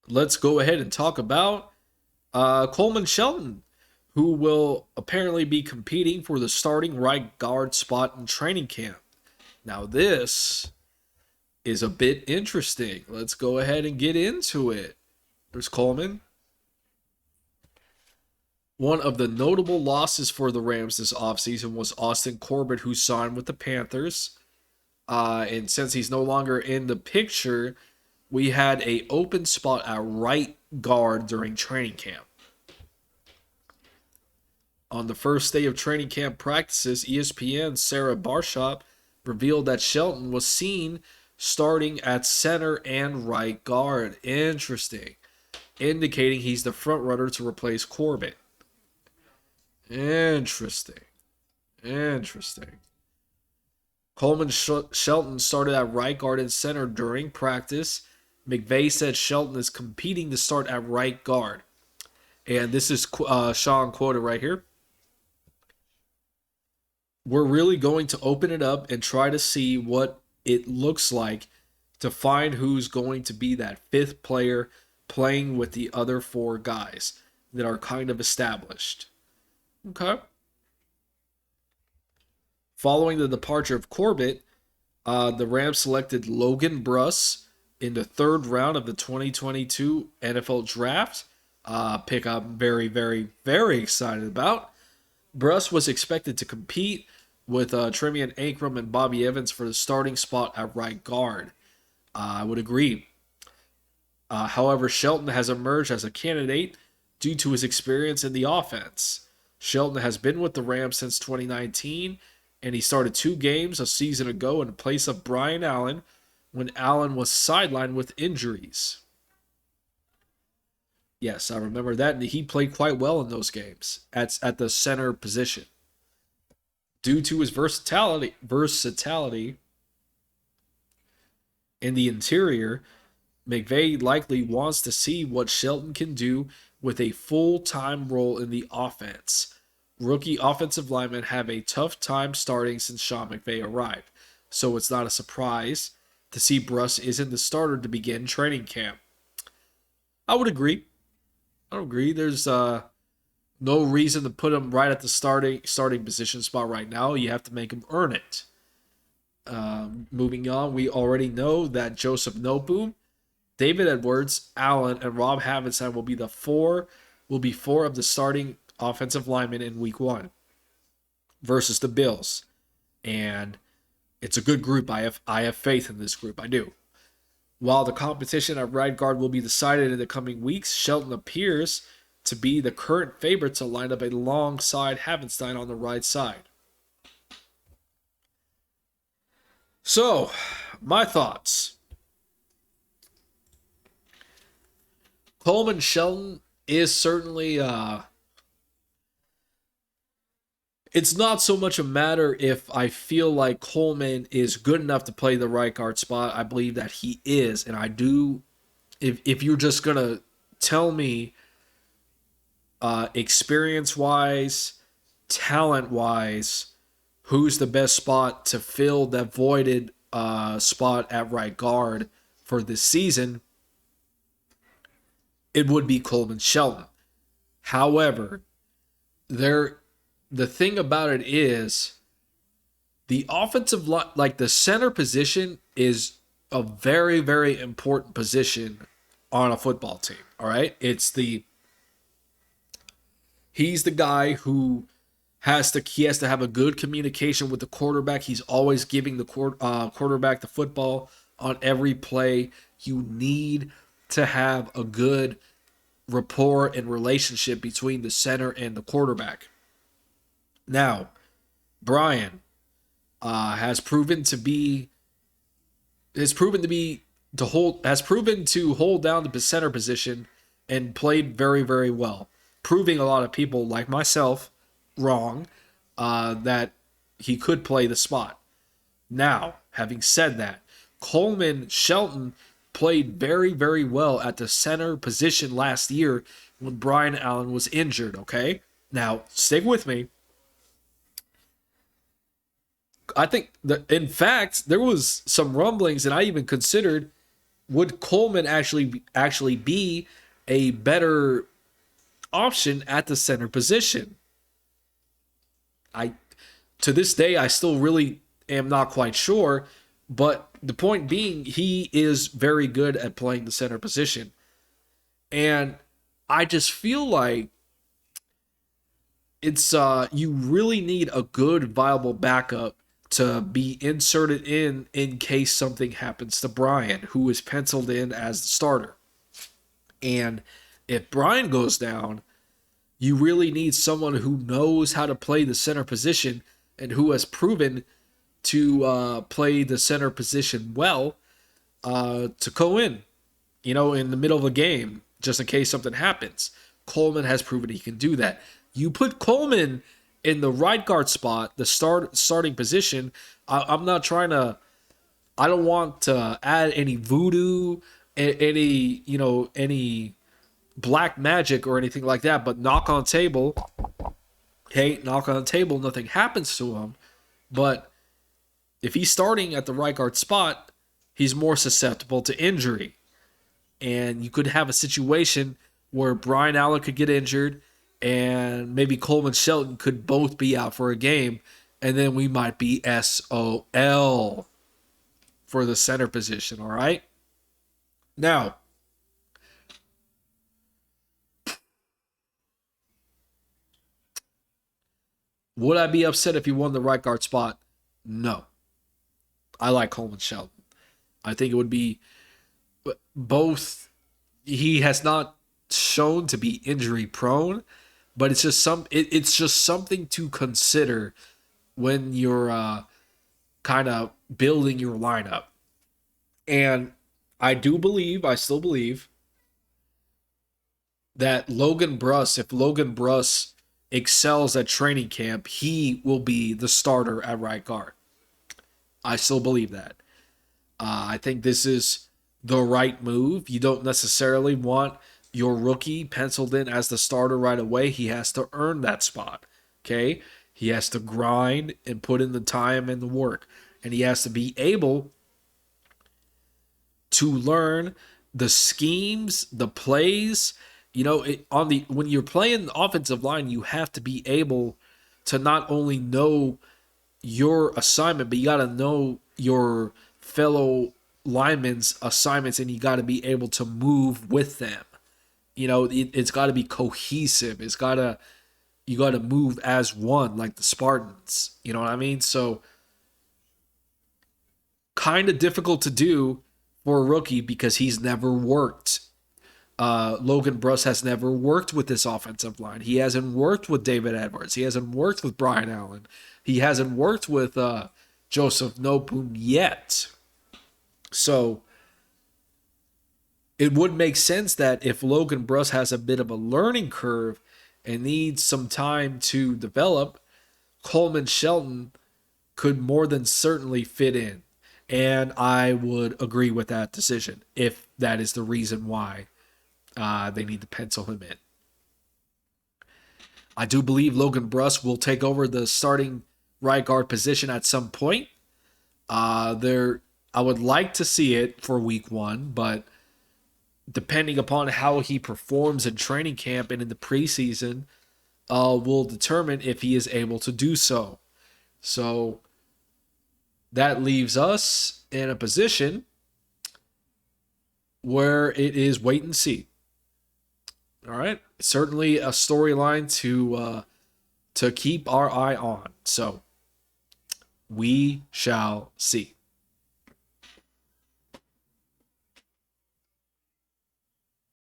let's go ahead and talk about Coleman Shelton, who will apparently be competing for the starting right guard spot in training camp. Now, this is a bit interesting. Let's go ahead and get into it. There's Coleman. One of the notable losses for the Rams this offseason was Austin Corbett, who signed with the Panthers. And since he's no longer in the picture, we had a open spot at right guard during training camp. On the first day of training camp practices, ESPN's Sarah Barshop revealed that Shelton was seen starting at center and right guard. Interesting. Indicating he's the front runner to replace Corbett. Interesting. Interesting. Coleman Shelton started at right guard and center during practice. McVay said Shelton is competing to start at right guard. And this is Sean quoted right here. We're really going to open it up and try to see what it looks like to find who's going to be that fifth player playing with the other four guys that are kind of established. Okay. Following the departure of Corbett, the Rams selected Logan Bruss in the third round of the 2022 NFL Draft. Pick I'm very, very, very excited about. Bruss was expected to compete with Tremian Ankrum and Bobby Evans for the starting spot at right guard. I would agree. However, Shelton has emerged as a candidate due to his experience in the offense. Shelton has been with the Rams since 2019, and he started 2 games a season ago in place of Brian Allen when Allen was sidelined with injuries. Yes, I remember that, and he played quite well in those games at the center position. Due to his versatility in the interior, McVay likely wants to see what Shelton can do with a full-time role in the offense. Rookie offensive linemen have a tough time starting since Sean McVay arrived, so it's not a surprise to see Bruss isn't the starter to begin training camp. I would agree. I would agree. There's no reason to put him right at the starting position spot right now. You have to make him earn it. Moving on, we already know that Joseph Nobu, David Edwards, Allen, and Rob Havenstein will be four of the starting offensive linemen in week 1 versus the Bills. And it's a good group. I have faith in this group. I do. While the competition at right guard will be decided in the coming weeks, Shelton appears to be the current favorite to line up alongside Havenstein on the right side. So, my thoughts. Coleman Shelton is certainly it's not so much a matter if I feel like Coleman is good enough to play the right guard spot. I believe that he is, and I do. If you're just gonna tell me experience wise, talent wise, who's the best spot to fill that voided spot at right guard for this season, it would be Coleman Shelton. However, the thing about it is the offensive line, like the center position, is a very, very important position on a football team. All right, he's the guy who has to have a good communication with the quarterback. He's always giving the quarterback the football on every play. You need to have a good rapport and relationship between the center and the quarterback. Now, Brian has proven to hold down the center position and played very, very well, proving a lot of people like myself wrong that he could play the spot. Now, having said that, Coleman Shelton played very, very well at the center position last year when Brian Allen was injured, okay? Now, stick with me. I think that, in fact, there was some rumblings, and I even considered would Coleman actually be a better option at the center position? I To this day I still really am not quite sure, but the point being he is very good at playing the center position. And I just feel like it's you really need a good viable backup to be inserted in case something happens to Brian, who is penciled in as the starter. And if Brian goes down, you really need someone who knows how to play the center position and who has proven to play the center position well to go in, in the middle of a game, just in case something happens. Coleman has proven he can do that. You put Coleman in the right guard spot, the starting position. I'm not trying to. I don't want to add any voodoo, any black magic or anything like that. But knock on table, hey, knock on table, nothing happens to him. But if he's starting at the right guard spot, he's more susceptible to injury. And you could have a situation where Brian Allen could get injured and maybe Coleman Shelton could both be out for a game, and then we might be SOL for the center position, all right? Now, would I be upset if he won the right guard spot? No. I like Coleman Shelton. I think it would be both. He has not shown to be injury prone, but it's just something to consider when you're kind of building your lineup. And I still believe that if Logan Bruss excels at training camp, he will be the starter at right guard. I still believe that. I think this is the right move. You don't necessarily want your rookie penciled in as the starter right away. He has to earn that spot. Okay? He has to grind and put in the time and the work. And he has to be able to learn the schemes, the plays. When you're playing the offensive line, you have to be able to not only know your assignment, but you got to know your fellow linemen's assignments, and you got to be able to move with them. It's got to be cohesive. You got to move as one, like the Spartans. You know what I mean? So, kind of difficult to do for a rookie because he's never worked. Logan Bruss has never worked with this offensive line. He hasn't worked with David Edwards. He hasn't worked with Brian Allen. He hasn't worked with Joseph Nopum yet. So it would make sense that if Logan Bruss has a bit of a learning curve and needs some time to develop, Coleman Shelton could more than certainly fit in. And I would agree with that decision if that is the reason why they need to pencil him in. I do believe Logan Bruss will take over the starting right guard position at some point. I would like to see it for week 1, but depending upon how he performs in training camp and in the preseason, will determine if he is able to do so. So that leaves us in a position where it is wait and see. All right, certainly a storyline to keep our eye on. So we shall see.